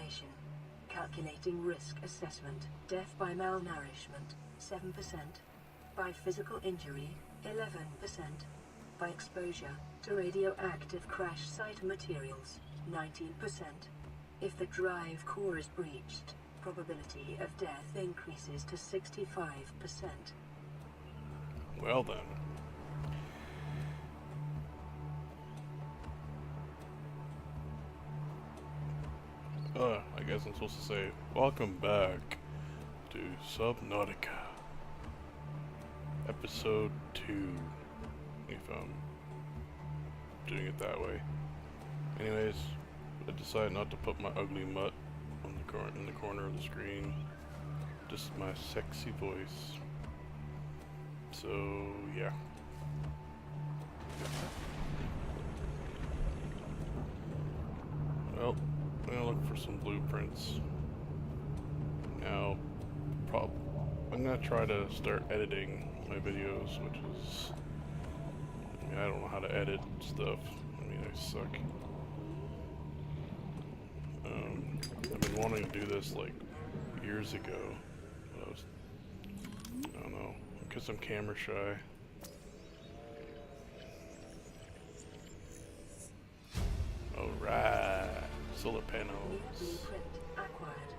information. Calculating risk assessment. Death by malnourishment, 7%. By physical injury, 11%. By exposure to radioactive crash site materials, 19%. If the drive core is breached, probability of death increases to 65%. Well then. I guess I'm supposed to say, welcome back to Subnautica. Episode 2, if I'm doing it that way. Anyways, I decided not to put my ugly mutt on in the corner of the screen. Just my sexy voice. So, yeah. Well, I'm gonna look for some blueprints. Now, I'm gonna try to start editing my videos, which is... I mean, I don't know how to edit stuff. I mean, I suck. I've been wanting to do this, like, years ago. But I don't know. Because I'm camera shy. Alright. Solar panels. Blueprint acquired.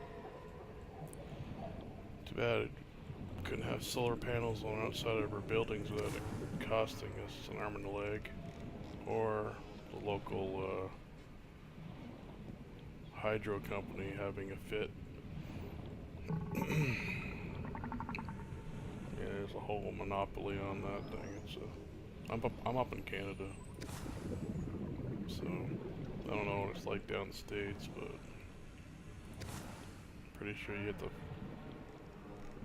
Too bad I couldn't have solar panels on outside of our buildings without it costing us an arm and a leg. Or the local hydro company having a fit. Yeah, there's a whole monopoly on that thing. It's I'm up in Canada, so I don't know what it's like down the States, but pretty sure you have to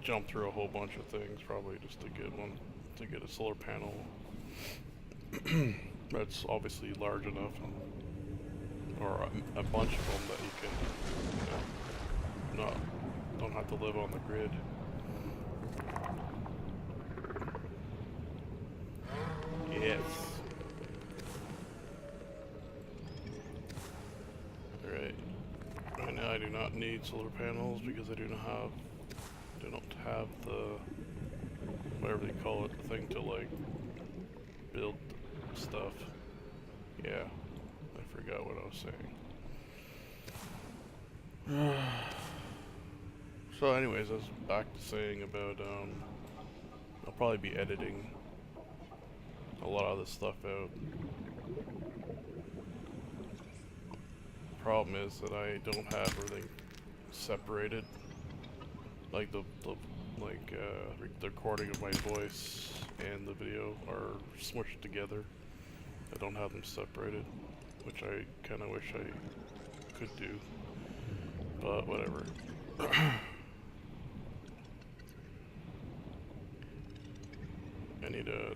jump through a whole bunch of things probably just to get a solar panel that's obviously large enough, or a bunch of them that you can, you know, don't have to live on the grid. Yes. Alright. Right now I do not need solar panels because I do not have the, whatever they call it, the thing to like build stuff. Yeah. I forgot what I was saying. So anyways, I was back to saying about I'll probably be editing a lot of this stuff out. Problem is that I don't have everything separated, like the recording of my voice and the video are smushed together. I don't have them separated, which I kind of wish I could do, but whatever. I need to,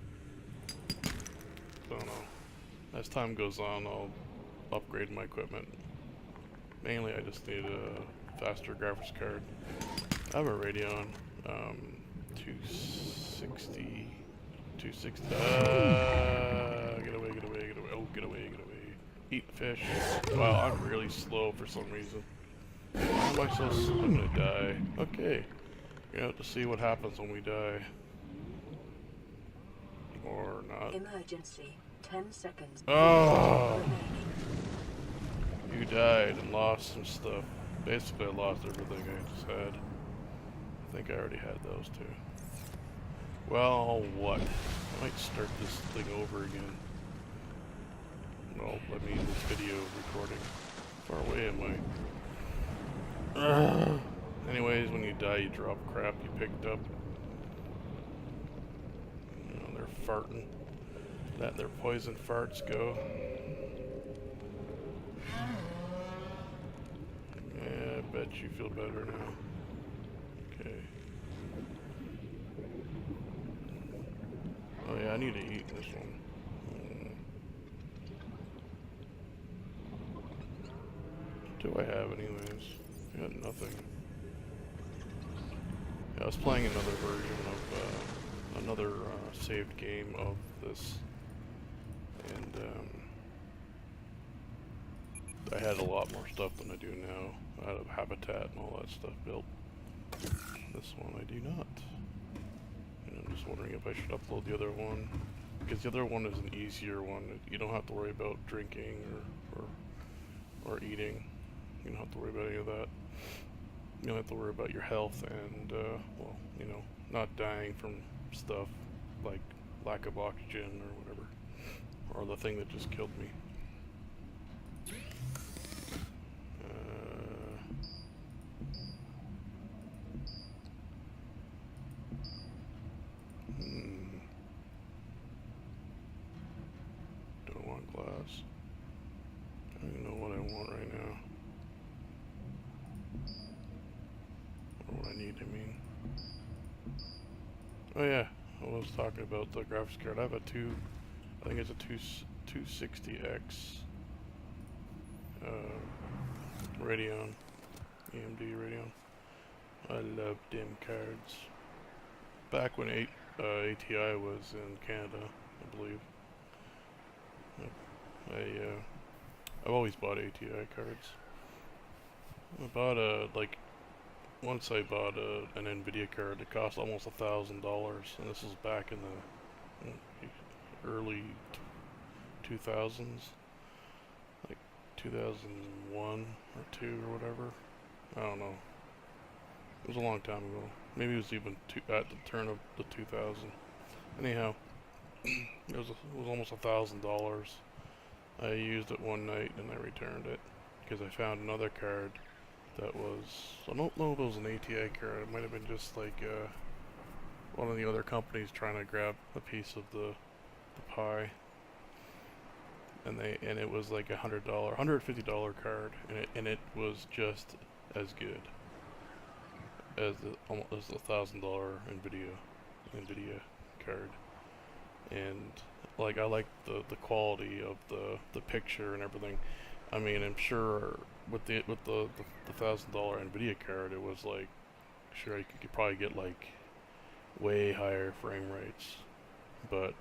I don't know, as time goes on I'll upgrade my equipment. Mainly I just need a faster graphics card. I have a Radeon 260, get away, oh, get away. Eat fish. Wow, I'm really slow for some reason. Why am I so slow? I'm gonna die. Okay. You're gonna have to see what happens when we die. Or not. Emergency. 10 seconds. Oh! You died and lost some stuff. Basically, I lost everything I just had. I think I already had those too. Well, what? I might start this thing over again. Well, I mean this video recording. How far away am I? Anyways, when you die, you drop crap you picked up. You know, they're farting. Let their poison farts go. Yeah, I bet you feel better now. Okay. Oh yeah, I need to eat this one. What do I have anyways? I got nothing. Yeah, I was playing another version of, another saved game of this. And I had a lot more stuff than I do now. out of habitat and all that stuff built. This one I do not. And I'm just wondering if I should upload the other one, because the other one is an easier one. You don't have to worry about drinking or eating. You don't have to worry about any of that. You don't have to worry about your health and, well, you know, not dying from stuff like lack of oxygen or whatever, or the thing that just killed me. Don't want glass. I don't even know what I want right now. Or what I need, I mean. Oh yeah, I was talking about the graphics card. I have a I think it's a 260X Radeon, AMD Radeon. I love them cards. Back when ATI was in Canada, I believe. I've always bought ATI cards. I bought once I bought an NVIDIA card that cost almost $1,000, and this was back in the early 2000s, like 2001 or 2 or whatever. I don't know. It was a long time ago. Maybe it was even at the turn of the 2000s. Anyhow, it was almost $1,000. I used it one night and I returned it because I found another card that was, I don't know if it was an ATI card. It might have been just like one of the other companies trying to grab a piece of the pie. And it was like $150 card, and it was just as good as the $1,000 NVIDIA card. And like I like the quality of the picture and everything. I mean, I'm sure with the $1,000 NVIDIA card, it was like, sure, you could probably get like way higher frame rates, but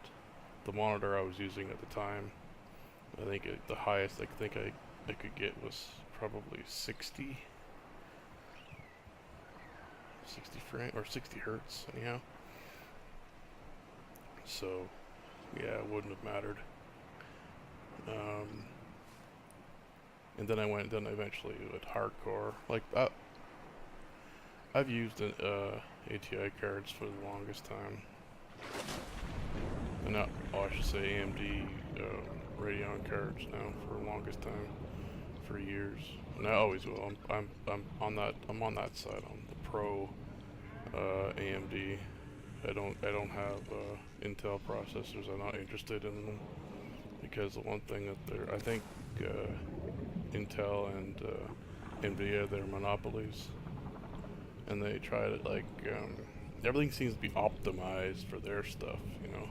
the monitor I was using at the time, I think the highest I could get was probably 60 frame or 60 hertz anyhow. So yeah, it wouldn't have mattered. And then I eventually went hardcore. Like I've used ATI cards for the longest time. And not, I should say AMD Radeon cards now for the longest time, for years. And I always will. I'm on that side, on the pro AMD. I don't have Intel processors. I'm not interested in them because the one thing that I think Intel and Nvidia, they're monopolies, and they try to everything seems to be optimized for their stuff, you know.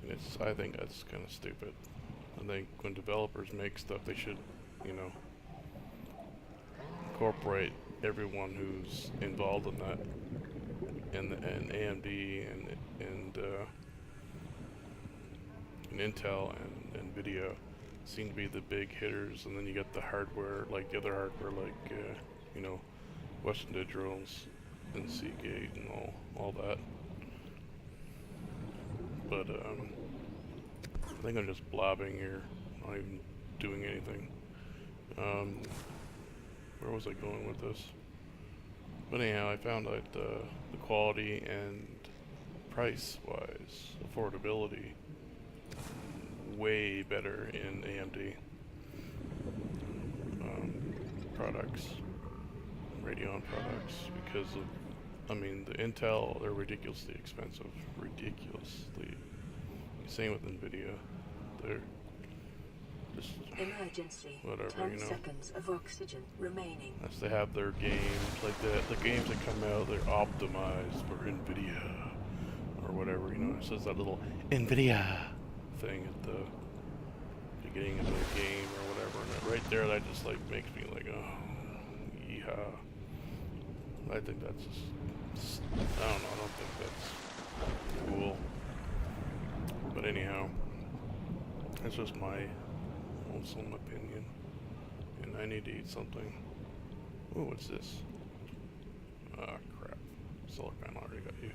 And I think that's kind of stupid. I think when developers make stuff, they should, you know, incorporate everyone who's involved in that, and AMD and Intel and Nvidia seem to be the big hitters, and then you get the hardware, like the other hardware, like you know, Western Digitals and Seagate and all that. But I think I'm just blabbing here, not even doing anything. Where was I going with this? But anyhow, I found out the quality and price-wise, affordability, way better in AMD products, Radeon products, because of, I mean, the Intel, they're ridiculously expensive, ridiculously. Same with Nvidia, they're just emergency. whatever, 10 you know. seconds of oxygen remaining. As they have their games, like the games that come out, they're optimized for Nvidia or whatever, you know. It says that little Nvidia thing at the beginning of the game or whatever, and right there, that just like makes me like, oh, yeehaw. I think that's just, I don't know, I don't think that's cool. But anyhow, that's just my wholesome opinion, and I need to eat something. Oh, what's this? Ah, crap. Silicon already got you.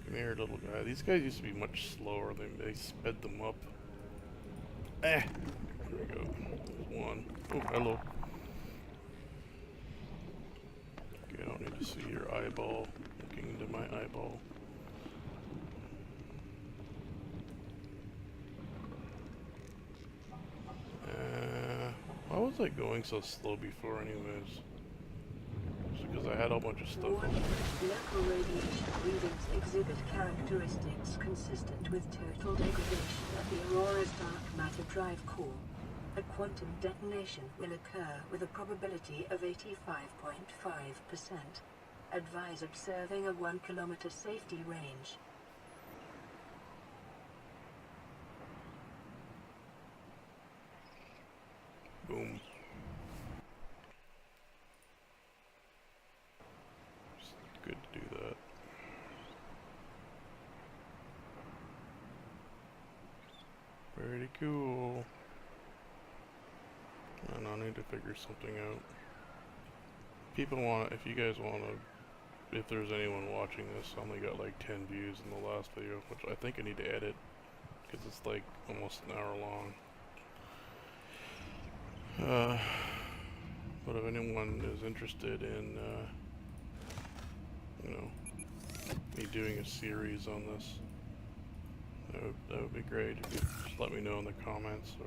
Come here, little guy. These guys used to be much slower. They sped them up. Eh! There we go. There's one. Oh, hello. Okay, I don't need to see your eyeball looking into my eyeball. Why was I going so slow before anyways? Just because I had a bunch of stuff on. Local radiation readings exhibit characteristics consistent with total degradation of the Aurora's dark matter drive core. A quantum detonation will occur with a probability of 85.5%. Advise observing a 1 kilometer safety range. Boom. It's good to do that. Pretty cool. And I need to figure something out. People want, if you guys want to, if there's anyone watching this, I only got like 10 views in the last video, which I think I need to edit, because it's like almost an hour long. But if anyone is interested in, you know, me doing a series on this, that would be great. If you just let me know in the comments.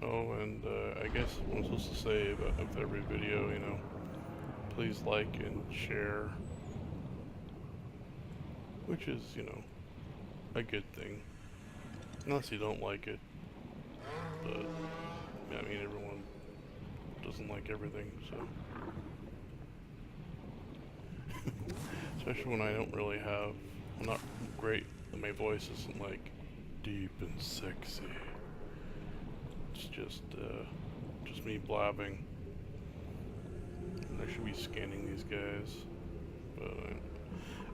Or oh, and I guess what I'm supposed to say about with every video, you know, please like and share, which is, you know, a good thing, unless you don't like it. But I mean, everyone doesn't like everything, so. Especially when I don't really have, I'm not great, my voice isn't like deep and sexy. It's just me blabbing. And I should be scanning these guys, but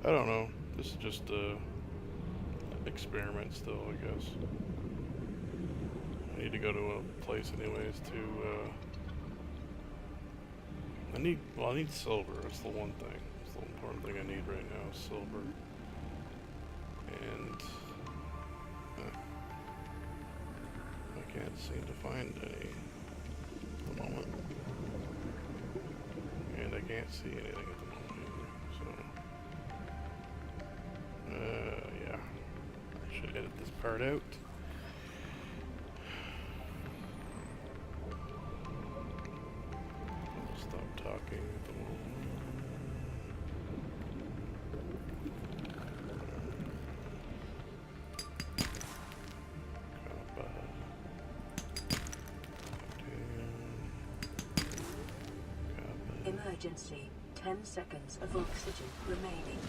I don't know. This is just a experiment still, I guess. I need to go to a place anyways to, I need silver. That's the one thing. That's the important thing I need right now is silver. And I can't seem to find any at the moment. And I can't see anything at the moment either, so. Yeah. I should edit this part out. Stop talking at the moment. Emergency. 10 seconds of oxygen remaining.